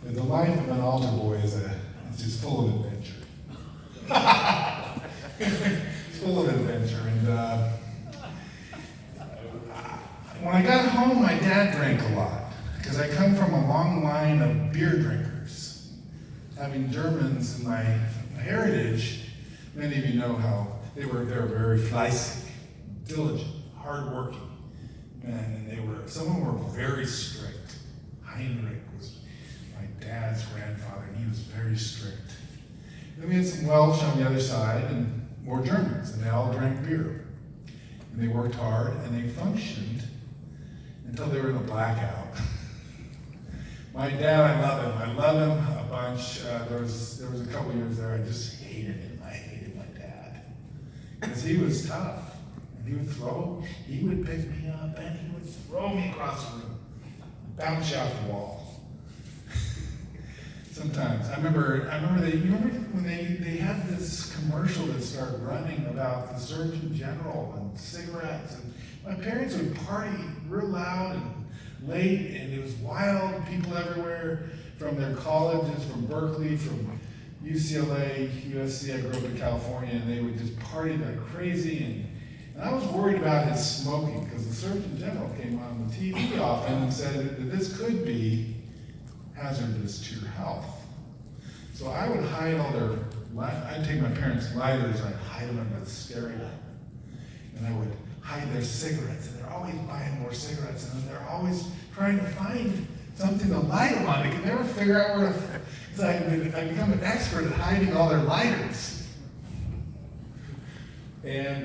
The life of an altar boy is just full of adventure. It's full of adventure. And when I got home, my dad drank a lot because I come from a long line of beer drinkers. Having Germans in my heritage, many of you know how they were very fleißig, diligent, hardworking men, and some of them were very strict. Heinrich was my dad's grandfather, and he was very strict. Then we had some Welsh on the other side, and more Germans, and they all drank beer. And they worked hard, and they functioned until they were in a blackout. My dad, I love him a bunch. There was a couple years there I just hated him. I hated my dad. Because he was tough. And he would pick me up and he would throw me across the room, bounce you off the wall. Sometimes. I remember when they had this commercial that started running about the Surgeon General and cigarettes, and my parents would party real loud and late, and it was wild, people everywhere from their colleges, from Berkeley, from UCLA, USC. I grew up in California, and they would just party like crazy. And I was worried about his smoking because the Surgeon General came on the TV often and said that this could be hazardous to your health. So I would hide I'd take my parents' lighters, I'd hide them under the stereo. And I would hide their cigarettes, and they're always buying more cigarettes, and they're always trying to find something to light them on. They could never figure out where to, so I become an expert at hiding all their lighters. And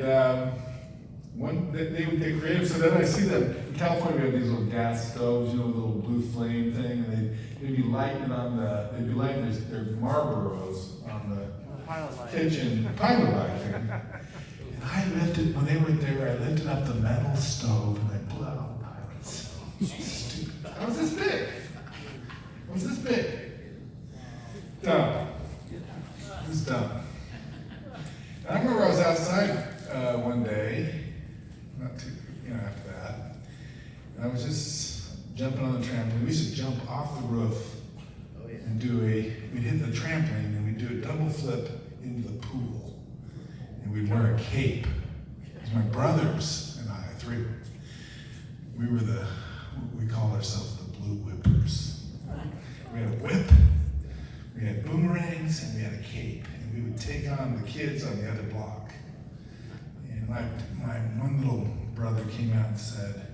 they created, so then I see them, in California we have these little gas stoves, the little blue flame thing, and they'd be lighting their Marlboros on the kitchen pilot light thing. And when they were there, I lifted up the metal stove and I blew out all the pilots. Stupid. I was this big. Dumb. It was dumb. And I remember I was outside one day, after that, and I was just jumping on the trampoline. We used to jump off the roof and we'd hit the trampoline and we'd do a double flip into the pool. And we'd wear a cape. My brothers and I, three, we called ourselves the Blue Whippers. We had a whip, we had boomerangs, and we had a cape. And we would take on the kids on the other block. And my one little brother came out and said,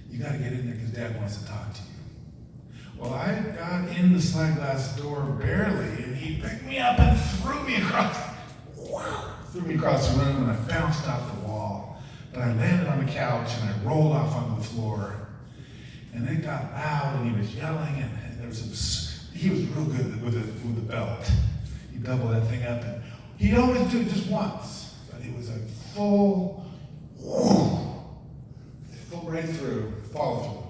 "You gotta get in there because Dad wants to talk to you." Well, I got in the slide glass door barely, and he picked me up and threw me across the room, and I bounced off the wall. But I landed on the couch, and I rolled off on the floor. And it got loud, and he was yelling, and he was real good with the belt. He doubled that thing up, and he'd always do it just once, but it was a full right through, follow through.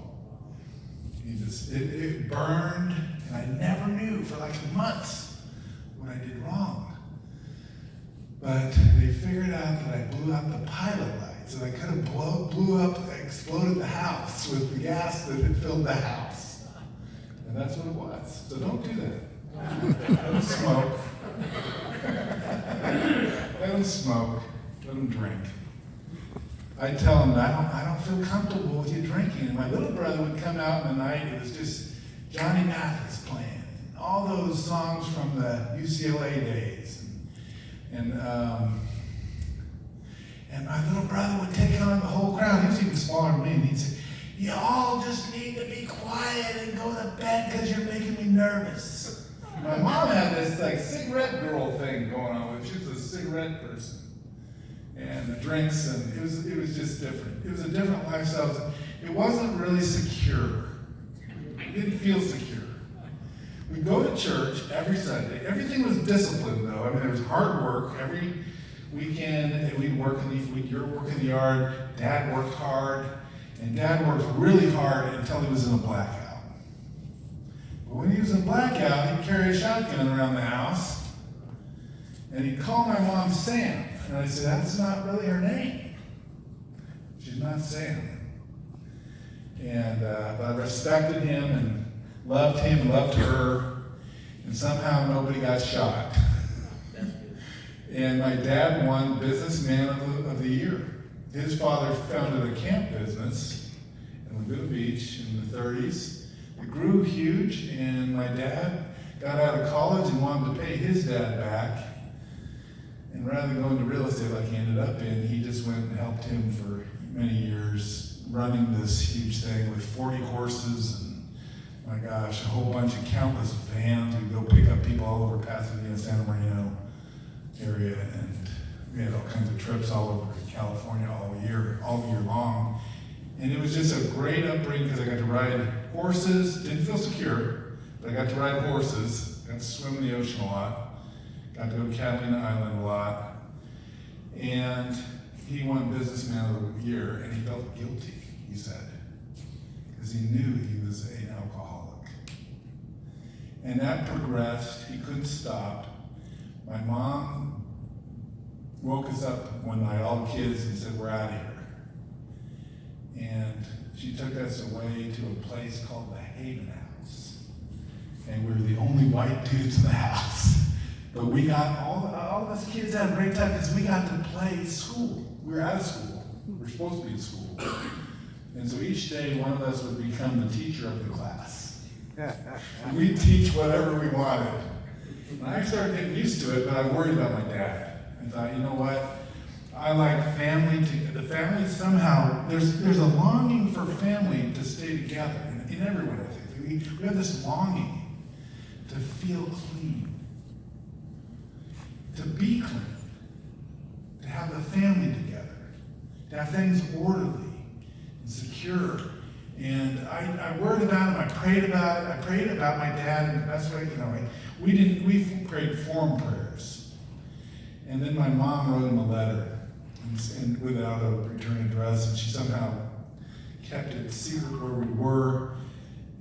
It burned, and I never knew for like months what I did wrong. But they figured out that I blew out the pilot lights, and I could have exploded the house with the gas that had filled the house. And that's what it was. So don't do that. Don't smoke. Let them smoke. Let them drink. I tell them, I don't feel comfortable with you drinking. And my little brother would come out in the night, it was just Johnny Mathis playing. All those songs from the UCLA days. And my little brother would take on the whole crowd. He was even smaller than me, and he'd say, "You all just need to be quiet and go to bed because you're making me nervous." My mom had this cigarette girl thing going on with. She was a cigarette person. And the drinks, and it was just different. It was a different lifestyle. It wasn't really secure. It didn't feel secure. We'd go to church every Sunday. Everything was disciplined, though. I mean, there was hard work. Every weekend, we'd work you're working the yard. Dad worked hard. And Dad worked really hard until he was in a blackout. But when he was in a blackout, he'd carry a shotgun around the house. And he'd call my mom Sam. And I said, "That's not really her name. She's not Sam." And but I respected him, and loved him, loved her, and somehow nobody got shot. And my dad won Businessman of the Year. His father founded a camp business in Laguna Beach in the 30s. It grew huge, and my dad got out of college and wanted to pay his dad back. And rather than going to real estate like he ended up in, he just went and helped him for many years, running this huge thing with 40 horses and, my gosh, a whole bunch of countless vans. We'd go pick up people all over Pasadena, Santa Marino area, and we had all kinds of trips all over California all year long. And it was just a great upbringing because I got to ride horses. Didn't feel secure, but I got to ride horses. Got to swim in the ocean a lot. Got to go to Catalina Island a lot. And he won Businessman of the Year, and he felt guilty, he said, because he knew he was an alcoholic. And that progressed. He couldn't stop. My mom woke us up one night, all the kids, and said, "We're out of here." And she took us away to a place called the Haven House. And we were the only white dudes in the house. But we got, all of us kids had a great time because we got to play school. We were out of school. We were supposed to be in school. And so each day, one of us would become the teacher of the class. And we'd teach whatever we wanted. And I started getting used to it, but I worried about my dad. I thought, you know what? I like family. The family somehow, there's a longing for family to stay together in everyone, I think. We have this longing to feel clean, to be clean, to have the family together, to have things orderly and secure. And I worried about him, I prayed about it, I prayed about my dad in the best way, we prayed form prayers. And then my mom wrote him a letter and without a return address, and she somehow kept it secret where we were.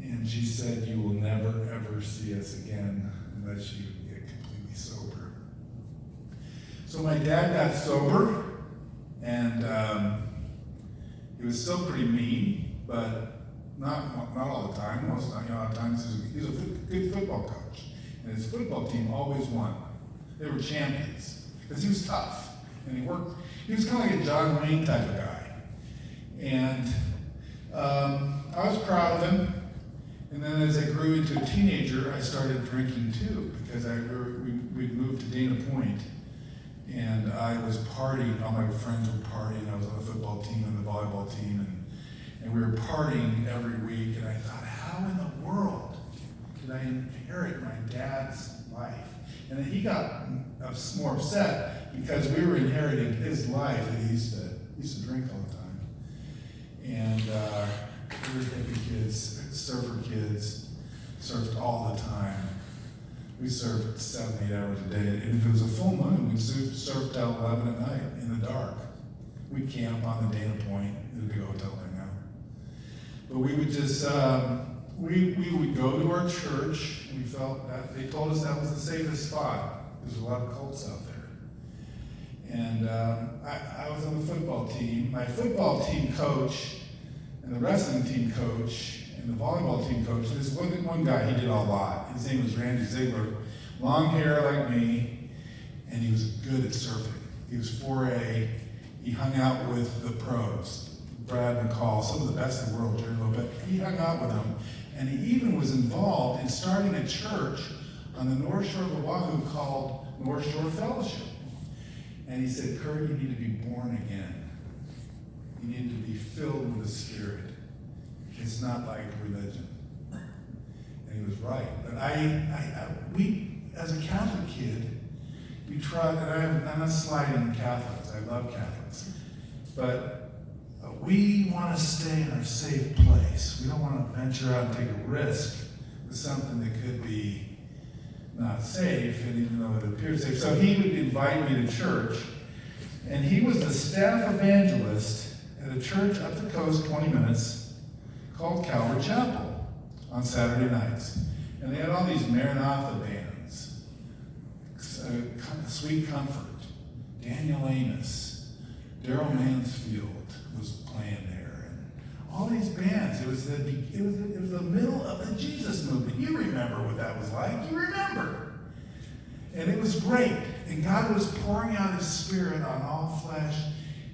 And she said, "You will never ever see us again unless you get completely sober." So my dad got sober, and he was still pretty mean, but not all the time. A lot of times he was a good football coach, and his football team always won. They were champions because he was tough, and he worked. He was kind of like a John Wayne type of guy, and I was proud of him. And then as I grew into a teenager, I started drinking too, because we'd moved to Dana Point, and I was partying. All my friends were partying. I was on the football team and the volleyball team, and we were partying every week. And I thought, how in the world did I inherit my dad's life? And then he got more upset because we were inheriting his life. That he used to drink all the time, and we were hippie kids. Surfer kids, surfed all the time. We surfed 7-8 hours a day, and if it was a full moon, we'd surf till 11 at night in the dark. We'd camp on the Dana Point, the big hotel right now. But we would just, we would go to our church, and we felt that, they told us that was the safest spot. There's a lot of cults out there. And I was on the football team. My football team coach, and the wrestling team coach, and the volleyball team coach, there's one guy, he did a lot. His name was Randy Ziegler. Long hair like me, and he was good at surfing. He was 4A. He hung out with the pros, Brad McCall, some of the best in the world, Jerry Lopez. He hung out with them, and he even was involved in starting a church on the North Shore of Oahu called North Shore Fellowship. And he said, "Kurt, you need to be born again. You need to be filled with the Spirit. It's not like religion." And he was right. But we, as a Catholic kid, we tried, and I'm not sliding Catholics, I love Catholics, but we want to stay in our safe place. We don't want to venture out and take a risk with something that could be not safe, and even though it appeared safe. So he would invite me to church, and he was the staff evangelist at a church up the coast, 20 minutes, called Calvary Chapel on Saturday nights. And they had all these Maranatha bands, Sweet Comfort, Daniel Amos, Daryl Mansfield was playing there, and all these bands. It was the middle of the Jesus movement. You remember what that was like. You remember. And it was great. And God was pouring out his Spirit on all flesh,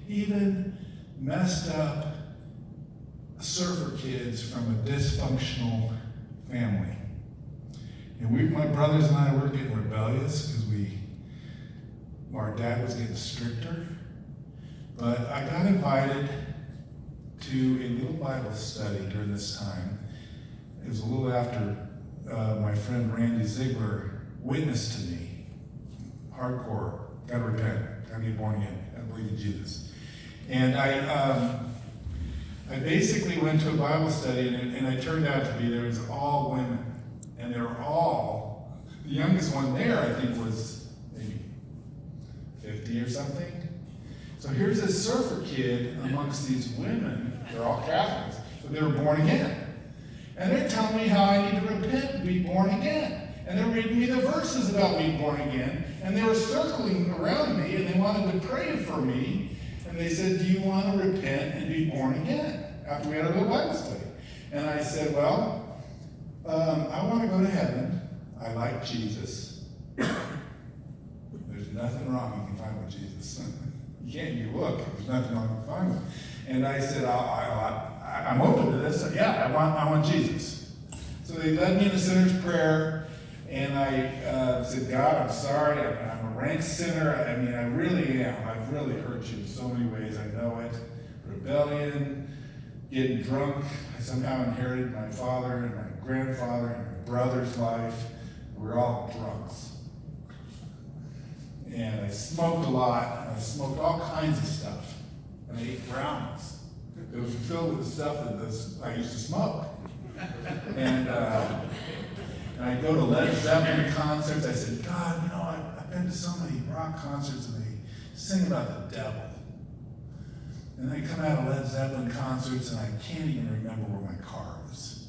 even messed up surfer kids from a dysfunctional family. And my brothers and I were getting rebellious because our dad was getting stricter. But I got invited to a little Bible study during this time. It was a little after my friend Randy Ziegler witnessed to me. Hardcore, gotta repent, gotta get born again, gotta believe in Jesus. And I basically went to a Bible study, and I turned out to be, there was all women. And they were all, the youngest one there, I think, was maybe 50 or something. So here's this surfer kid amongst these women, they're all Catholics, but they were born again. And they're telling me how I need to repent and be born again. And they're reading me the verses about being born again. And they were circling around me, and they wanted to pray for me. And they said, do you want to repent and be born again? After we had our little Bible study. And I said, well, I want to go to heaven. I like Jesus. There's nothing wrong you can find with Jesus. You look, there's nothing wrong you can find with. And I said, I'm open to this. Yeah, I want Jesus. So they led me in a sinner's prayer, and I said, God, I'm sorry. I'm a rank sinner. I mean, I really am. I've really hurt you in so many ways. I know it. Rebellion, getting drunk. I somehow inherited my father and my grandfather and my brother's life. We're all drunks. And I smoked a lot. I smoked all kinds of stuff. And I ate brownies. It was filled with the stuff that I used to smoke. And I'd go to Led Zeppelin concerts. I said, God, I've been to so many rock concerts, and they sing about the devil. And I come out of Led Zeppelin concerts, and I can't even remember where my car was.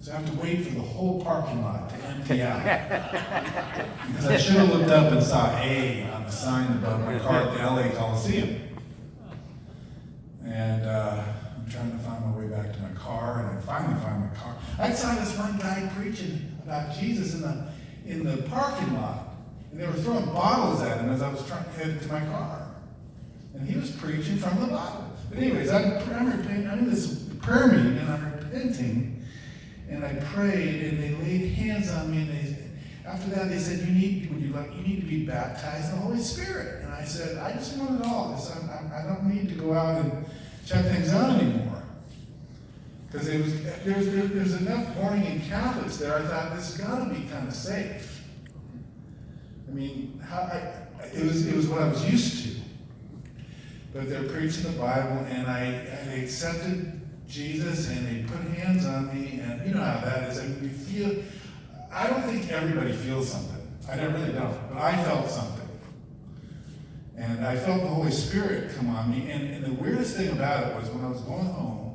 So I have to wait for the whole parking lot to empty out. Because I should have looked up and saw A on the sign above my car at the LA Coliseum. And I'm trying to find my way back to my car, and I finally find my car. I saw this one guy preaching about Jesus in the parking lot. And they were throwing bottles at him as I was trying to head to my car. And he was preaching from the Bible. But anyways, I'm repenting. I'm in this prayer meeting, and I'm repenting. And I prayed, and they laid hands on me, and after that they said, you need to be baptized in the Holy Spirit. And I said, I just want it all. I don't need to go out and check things out anymore. Because there's enough born-again Catholics there. I thought this has got to be kind of safe. I mean, it was what I was used to. But they're preaching the Bible, and I accepted Jesus, and they put hands on me, and you know how that is. I mean, I don't think everybody feels something. I really don't. But I felt something. And I felt the Holy Spirit come on me. And the weirdest thing about it was when I was going home,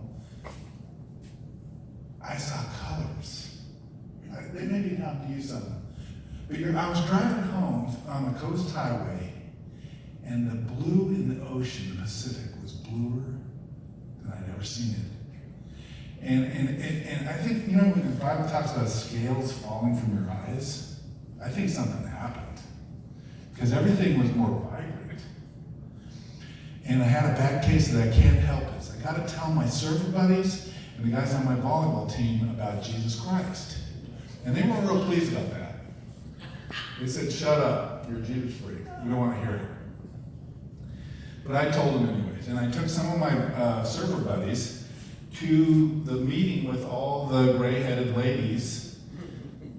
I saw colors. They may be happening to you something. But I was driving home on the Coast Highway, and the blue in the ocean, the Pacific, was bluer than I'd ever seen it. And I think, when the Bible talks about scales falling from your eyes, I think something happened. Because everything was more vibrant. And I had a bad case that I can't help it. So I got to tell my surfer buddies and the guys on my volleyball team about Jesus Christ. And they weren't real pleased about that. They said, shut up, you're a Jesus freak. We don't want to hear it. But I told them anyways. And I took some of my surfer buddies to the meeting with all the gray-headed ladies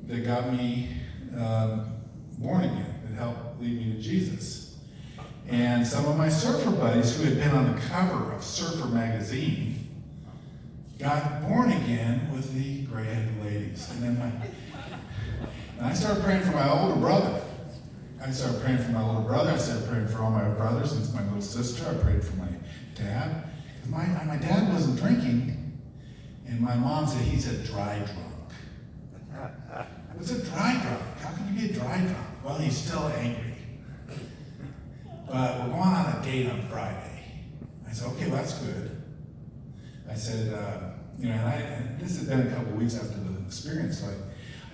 that got me born again, that helped lead me to Jesus. And some of my surfer buddies who had been on the cover of Surfer magazine got born again with the gray-headed ladies. And then I started praying for my older brother. I started praying for my older brother. I started praying for all my brothers and my little sister. I prayed for my dad. My dad wasn't drinking, and my mom said he's a dry drunk. What's a dry drunk? How can you be a dry drunk? Well, he's still angry. But we're going on a date on Friday. I said, okay, well, that's good. I said, and this has been a couple of weeks after the experience, so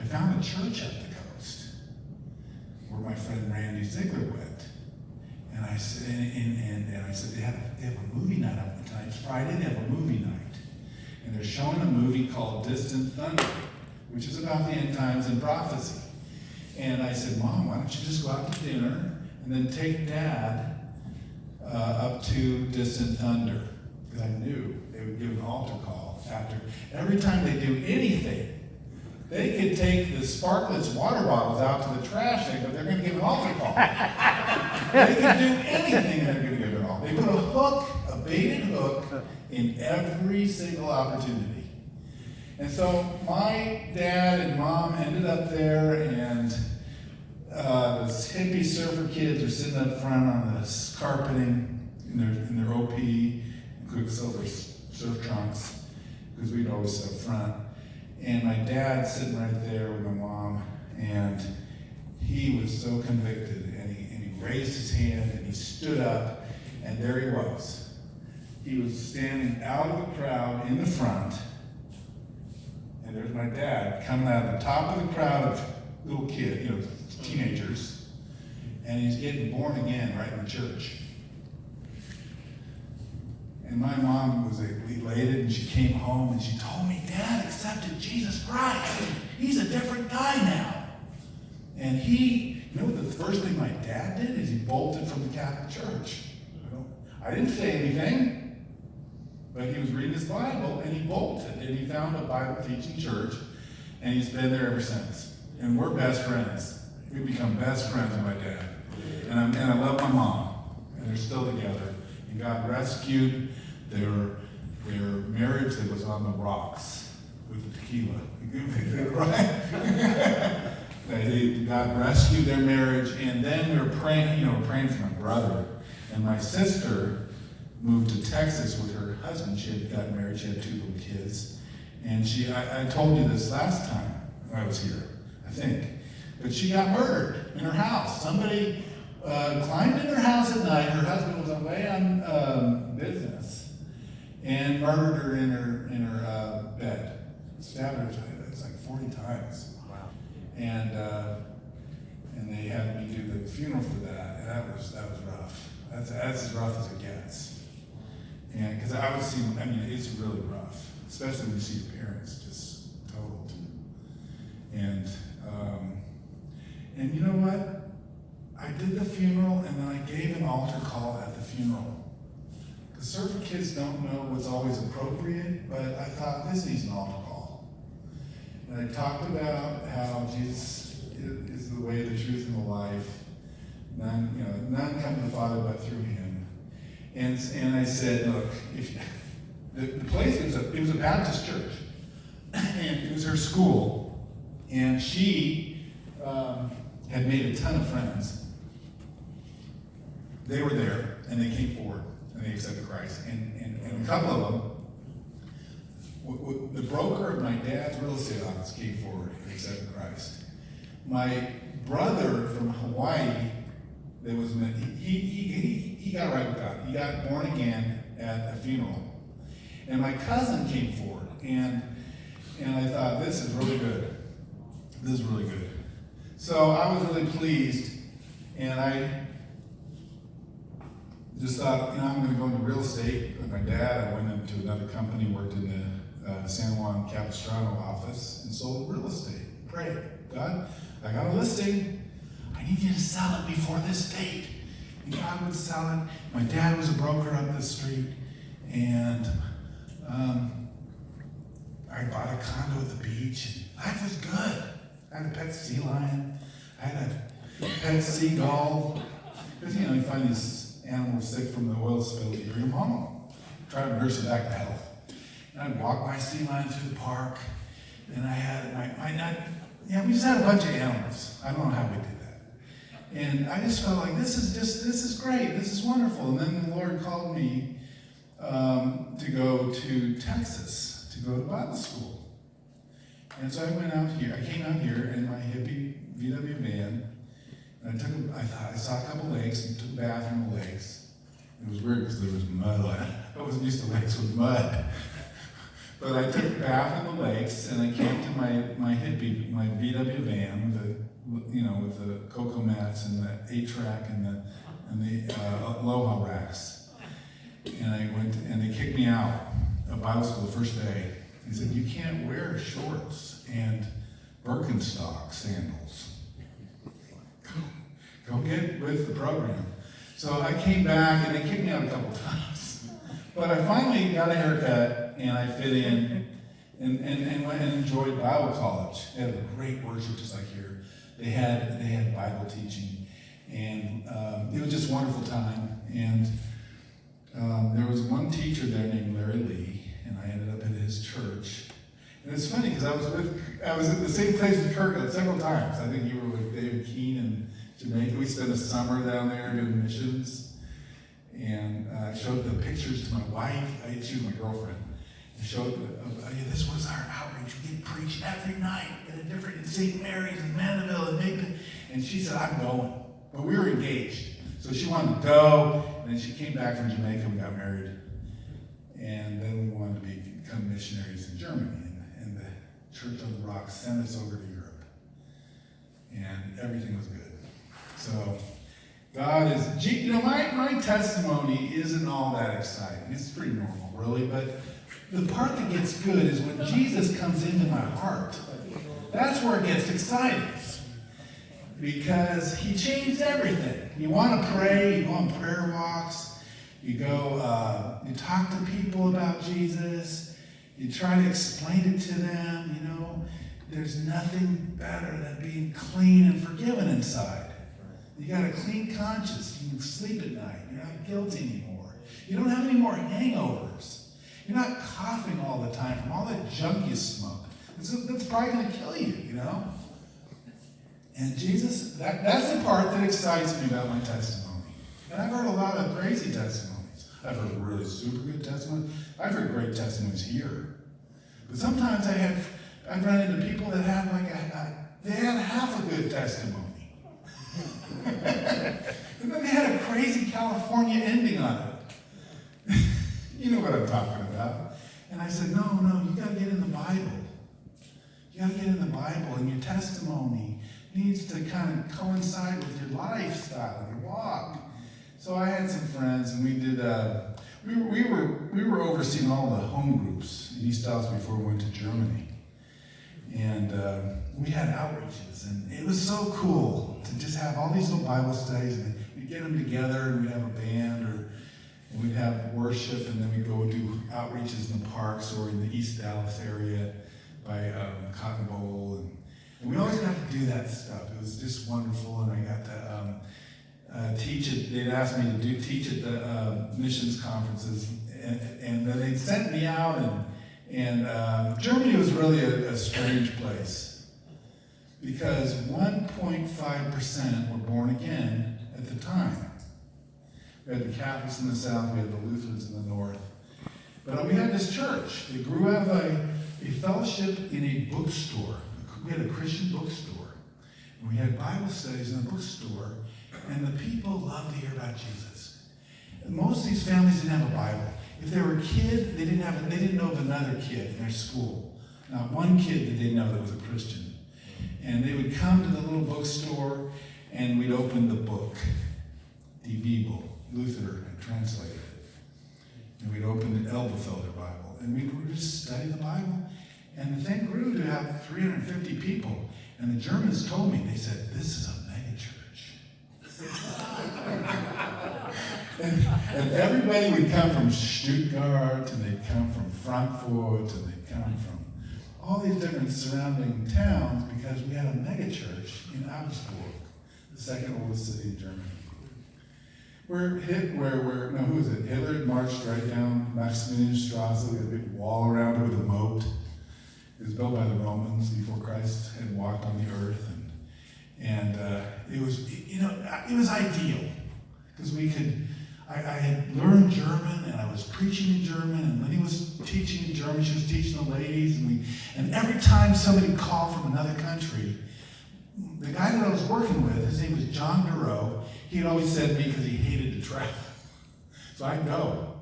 I found a church up the coast where my friend Randy Ziegler went. And I said, and I said, they have a movie night up tonight. It's Friday, they have a movie night. And they're showing a movie called Distant Thunder, which is about the end times and prophecy. And I said, Mom, why don't you just go out to dinner and then take Dad up to Distant Thunder? Because I knew they would give an altar call after. Every time they do anything, they could take the Sparklets water bottles out to the trash thing, but they're going to give an altar call. They can do anything, they're going to give it all. They put a hook, a baited hook, in every single opportunity. And so my dad and mom ended up there, and those hippie surfer kids are sitting up front on this carpeting in their OP and Quicksilver surf trunks, because we'd always sit up front. And my dad's sitting right there with my mom, and he was so convicted, and he raised his hand, and he stood up, and there he was. He was standing out of the crowd in the front, and there's my dad coming out of the top of the crowd of little kids, teenagers, and he's getting born again right in the church. And my mom was elated, and she came home and she told me, Dad accepted Jesus Christ. He's a different guy now. And you know what the first thing my dad did is he bolted from the Catholic Church. I didn't say anything, but he was reading his Bible and he bolted, and he found a Bible teaching church, and he's been there ever since. And we're best friends. We've become best friends with my dad. And I love my mom, and they're still together. And God rescued their marriage that was on the rocks with the tequila. Right? God rescued their marriage, and then we were praying, praying for my brother. And my sister moved to Texas with her husband. She had gotten married, she had 2 little kids. And I told you this last time I was here, I think. But she got murdered in her house. Somebody climbed in her house at night. Her husband was away on business, and murdered her in her bed. Stabbed her. It's like 40 times. Wow. And they had me do the funeral for that, and that was rough. That's as rough as it gets. And because I would see, it's really rough, especially when you see your parents just totaled. And you know what? I did the funeral, and then I gave an altar call at the funeral. Because surfer kids don't know what's always appropriate, but I thought this needs an altar call. And I talked about how Jesus is the way, the truth, and the life. None come to the Father but through Him. And I said, look, the place it was a Baptist church, and it was her school, and she had made a ton of friends. They were there, and they came forward, and they accepted Christ. And a couple of them, the broker of my dad's real estate office came forward and accepted Christ. My brother from Hawaii, he got right with God. He got born again at a funeral. And my cousin came forward, and I thought, this is really good. This is really good. So I was really pleased, and I just thought, I'm going to go into real estate with my dad. I went into another company, worked in the San Juan Capistrano office, and sold real estate. Pray, God, I got a listing. I need you to sell it before this date. And God would sell it. My dad was a broker up the street, and I bought a condo at the beach, and life was good. I had a pet sea lion. I had a pet seagull. Because, you find these animals sick from the oil spill, you bring them home. Try to nurse it back to health. And I'd walk my sea lion through the park. And I had we just had a bunch of animals. I don't know how we did that. And I just felt like, this is great. This is wonderful. And then the Lord called me to go to Texas, to go to Bible school. And so I came out here in my hippie VW van, and I saw a couple lakes, and took a bath in the lakes. It was weird because there was mud. I wasn't used to lakes with mud. But I took a bath in the lakes, and I came to my hippie, my VW van with the cocoa mats and the 8-track and the Aloha racks. And I went, and they kicked me out of Bible school the first day. He said, "You can't wear shorts and Birkenstock sandals. Go get with the program." So I came back, and they kicked me out a couple times. But I finally got a haircut, and I fit in, and went and enjoyed Bible college. They had a great worship, just like here. They had Bible teaching, and it was just a wonderful time. And there was one teacher there named Larry Lee, and I ended up at his church. And it's funny because I was at the same place as Kurt several times. I think you were with David Keene in Jamaica. We spent a summer down there doing missions. And I showed the pictures to my wife. She was my girlfriend. I showed, this was our outreach. We get preached every night in St. Mary's and Mandeville and Macon. And she said, "I'm going." But we were engaged. So she wanted to go. And then she came back from Jamaica and got married. And then we wanted to become missionaries in Germany. And the Church on the Rock sent us over to Europe. And everything was good. So God is, my testimony isn't all that exciting. It's pretty normal, really. But the part that gets good is when Jesus comes into my heart. That's where it gets exciting. Because he changed everything. You want to pray, you go on prayer walks, you go, you talk to people about Jesus, you try to explain it to them, There's nothing better than being clean and forgiven inside. You got a clean conscience. You can sleep at night. You're not guilty anymore. You don't have any more hangovers. You're not coughing all the time from all that junk you smoke. That's probably going to kill you, And Jesus, that's the part that excites me about my testimony. And I've heard a lot of crazy testimonies. I've heard really super good testimonies. I've heard great testimonies here. But sometimes I've run into people that have they had half a good testimony. And then they had a crazy California ending on it. You know what I'm talking about. And I said, no, you got to get in the Bible. You got to get in the Bible, and your testimony needs to kind of coincide with your lifestyle, your walk. So I had some friends, and we did. We were overseeing all the home groups in East Dallas before we went to Germany, and we had outreaches, and it was so cool to just have all these little Bible studies, and we'd get them together, and we'd have a band, and we'd have worship, and then we'd go do outreaches in the parks or in the East Dallas area by Cotton Bowl, and we always got to do that stuff. It was just wonderful, and I got to teach it. They'd asked me to teach at the missions conferences, and then they'd sent me out, and Germany was really a strange place because 1.5% were born again at the time. We had the Catholics in the south, we had the Lutherans in the north. But we had this church. It grew out of a fellowship in a bookstore. We had a Christian bookstore. And we had Bible studies in the bookstore. And the people loved to hear about Jesus. And most of these families didn't have a Bible. If they were a kid, they didn't know of another kid in their school. Not one kid that they know that was a Christian. And they would come to the little bookstore, and we'd open the book, Die Bibel. Luther had translated it. And we'd open the Elberfelder Bible, and we would just study the Bible. And the thing grew to have 350 people. And the Germans told me, they said, "This is a mega church." and everybody would come from Stuttgart, and they'd come from Frankfurt, and they'd come from all these different surrounding towns because we had a mega church in Augsburg, the second oldest city in Germany. Who was it? Hitler marched right down Maximilianstrasse with a big wall around it with a moat. It was built by the Romans before Christ had walked on the earth, and it was ideal because I had learned German, and I was preaching in German, and Lenny was teaching in German. She was teaching the ladies, and every time somebody called from another country, the guy that I was working with, his name was John Duro. He'd always send me because he hated to travel. So I'd go.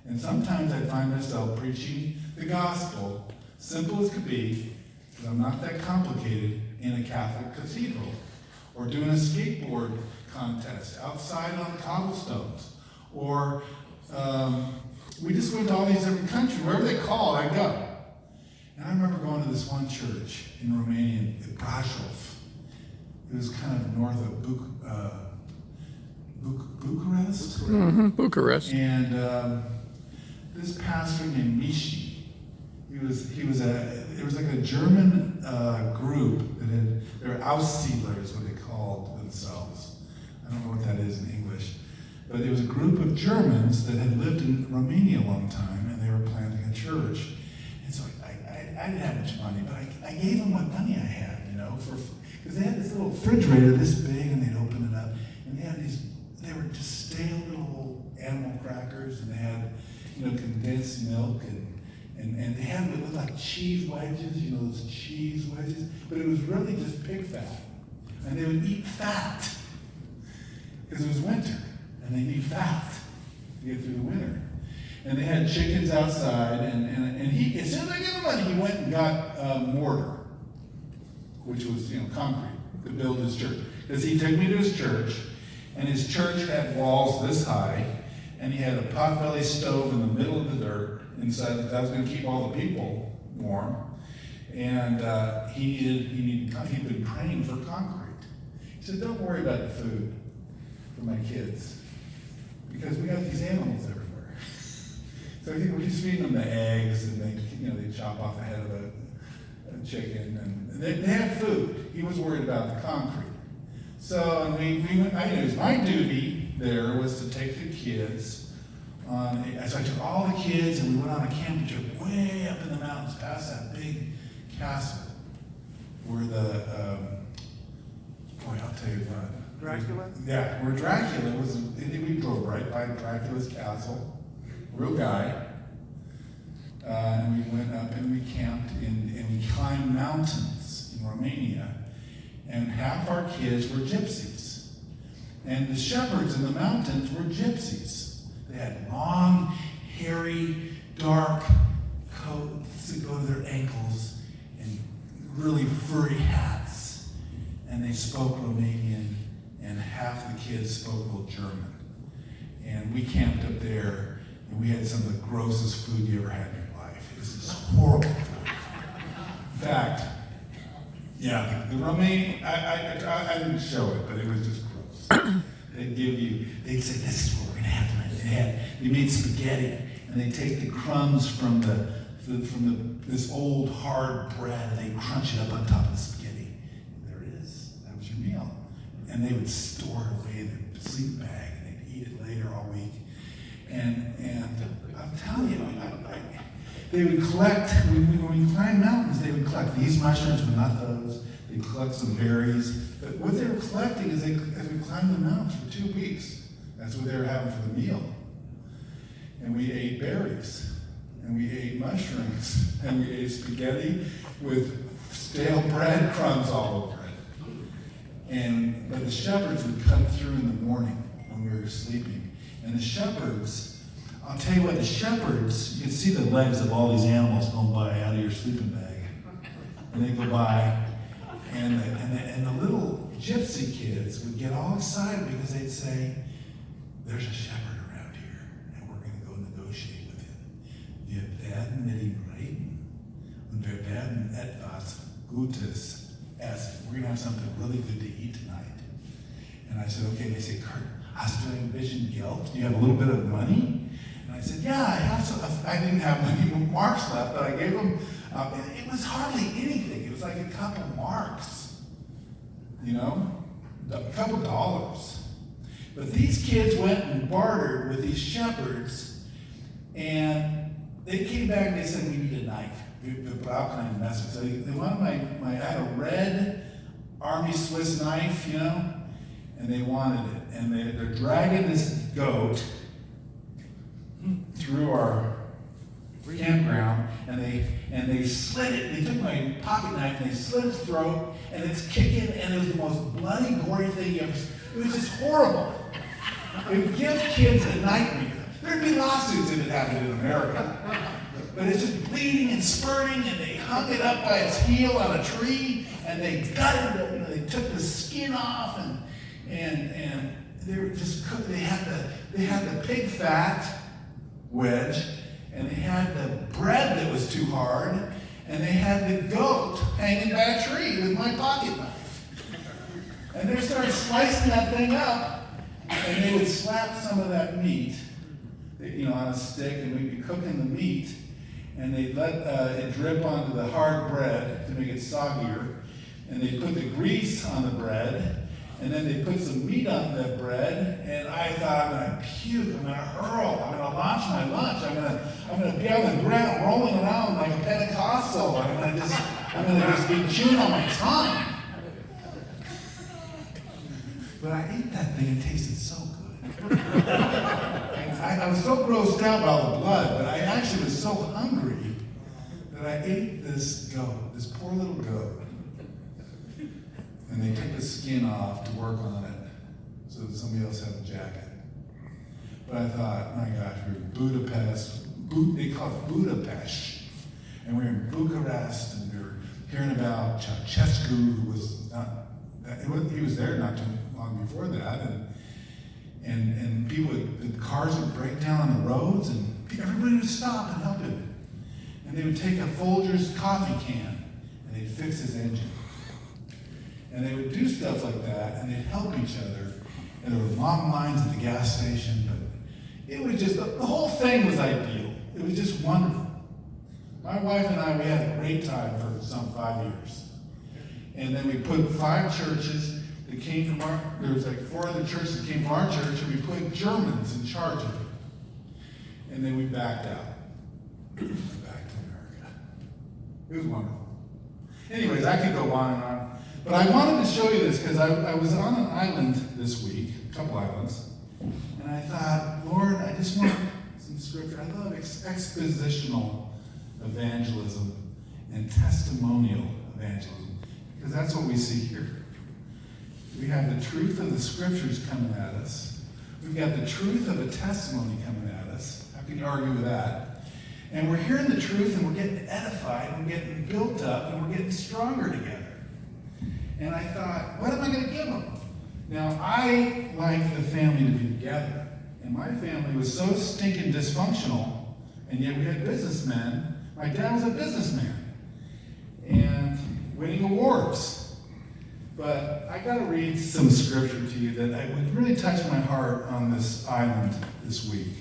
And sometimes I'd find myself preaching. the gospel, simple as could be, because I'm not that complicated, in a Catholic cathedral, or doing a skateboard contest outside on cobblestones, or we just went to all these different countries. Wherever they called, I'd go. And I remember going to this one church in Romania, in Brașov. It was kind of north of Bucharest. Bucharest. And this pastor named Mishi, it was like a German group that they were Aussiedler is what they called themselves. I don't know what that is in English. But it was a group of Germans that had lived in Romania a long time, and they were planting a church. And so I didn't have much money, but I gave them what money I had, because they had this little refrigerator this big, and they'd open it up, and they were just stale little animal crackers, and they had, condensed milk, and they had what looked like cheese wedges, those cheese wedges, but it was really just pig fat. And they would eat fat, because it was winter, and they'd eat fat to get through the winter. And they had chickens outside, and he, as soon as I gave him money, he went and got mortar, which was, concrete, to build his church. Because he took me to his church, and his church had walls this high, and he had a potbelly stove in the middle of the dirt inside that was going to keep all the people warm. And he'd been praying for concrete. He said, "Don't worry about the food for my kids, because we got these animals everywhere." So we're just feeding them the eggs, and they chop off the head of a chicken, and they have food. He was worried about the concrete. So it was my duty there was to take the kids on. So I took all the kids, and we went on a camping trip way up in the mountains, past that big castle, where I'll tell you what. Dracula? Yeah, where Dracula was. We drove right by Dracula's castle. Real guy. And we went up and we camped and we climbed mountains in Romania. And half our kids were gypsies. And the shepherds in the mountains were gypsies. They had long, hairy, dark coats that go to their ankles and really furry hats. And they spoke Romanian, and half the kids spoke a little German. And we camped up there. And we had some of the grossest food you ever had in your life. It was just horrible food. In fact, yeah, the Romanian, I didn't show it, but it was just gross. They'd say, "This is what we're gonna have tonight." They made spaghetti, and they take the crumbs from this old hard bread, and they crunch it up on top of the spaghetti. And there it is. That was your meal. And they would store it away in their sleep bag, and they'd eat it later all week. And I'm telling you, they would collect, when we climbed mountains, they would collect these mushrooms, but not those. They'd collect some berries. But what they were collecting is as we climbed the mountains for 2 weeks, that's what they were having for the meal. And we ate berries, and we ate mushrooms, and we ate spaghetti with stale bread crumbs all over it. But the shepherds would come through in the morning when we were sleeping. And the shepherds, I'll tell you what, the shepherds, you can see the legs of all these animals going by out of your sleeping bag. And they go by, and the little gypsy kids would get all excited because they'd say, "There's a shepherd around here, and we're going to go negotiate with him. Wir werden mit ihm reden, und wir werden etwas Gutes essen. We're going to have something really good to eat tonight." And I said, "Okay." They said, "Kurt, hast du ein bisschen Geld? Do you have a little bit of money?" And I said, "Yeah, I have some." I didn't have many marks left, but I gave them, it was hardly anything. It was like a couple marks, a couple dollars. But these kids went and bartered with these shepherds, and they came back and they said, "We need a knife." The brow kind of message. So they wanted I had a red Army Swiss knife, and they wanted it. And they're dragging this goat through our campground, and they slit it. They took my pocket knife and they slit its throat, and it's kicking, and it was the most bloody, gory thing you ever seen. It was just horrible. It would give kids a nightmare. There'd be lawsuits if it happened in America. but it's just bleeding and spurting, and they hung it up by its heel on a tree, and they gutted it, they took the skin off, and they were just cooked. They had the pig fat wedge, and they had the bread that was too hard, and they had the goat hanging by a tree with my pocket knife. And they started slicing that thing up, and they would slap some of that meat, on a stick, and we'd be cooking the meat, and they'd let it drip onto the hard bread to make it soggier, and they'd put the grease on the bread, and then they put some meat on the bread, and I thought, I'm going to puke, I'm going to hurl, I'm going to launch my lunch, I'm going to be on the ground rolling around like a Pentecostal, I'm going to just be chewing on my tongue. But I ate that thing, it tasted so good. I was so grossed out by all the blood, but I actually was so hungry that I ate this goat, this poor little goat. And they took the skin off to work on it so that somebody else had the jacket. But I thought, my gosh, we're in Budapest, they call it Budapest, and we're in Bucharest, and we were hearing about Ceausescu, who was he was there not too long before that, and people the cars would break down on the roads, and everybody would stop and help him. And they would take a Folgers coffee can, and they'd fix his engine. And they would do stuff like that, and they'd help each other. And there were long lines at the gas station, but it was just, the whole thing was ideal. It was just wonderful. My wife and I, we had a great time for some 5 years. And then we put 5 churches that came from there was like 4 other churches that came from our church, and we put Germans in charge of it. And then we backed out. Back to America. It was wonderful. Anyways, I could go on and on. But I wanted to show you this because I was on an island this week, a couple islands, and I thought, Lord, I just want some scripture. I love expositional evangelism and testimonial evangelism, because that's what we see here. We have the truth of the scriptures coming at us. We've got the truth of a testimony coming at us. How can you argue with that? And we're hearing the truth, and we're getting edified, and we're getting built up, and we're getting stronger together. And I thought, what am I going to give them? Now, I like the family to be together. And my family was so stinking dysfunctional, and yet we had businessmen. My dad was a businessman and winning awards. But I got to read some scripture to you that would really touch my heart on this island this week.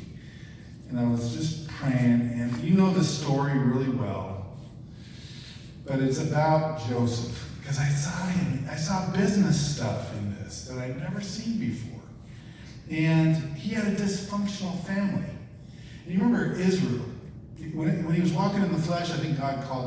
And I was just praying, and you know the story really well. But it's about Joseph. Because I saw business stuff in this that I'd never seen before. And he had a dysfunctional family. And you remember Israel. When he was walking in the flesh, I think God called him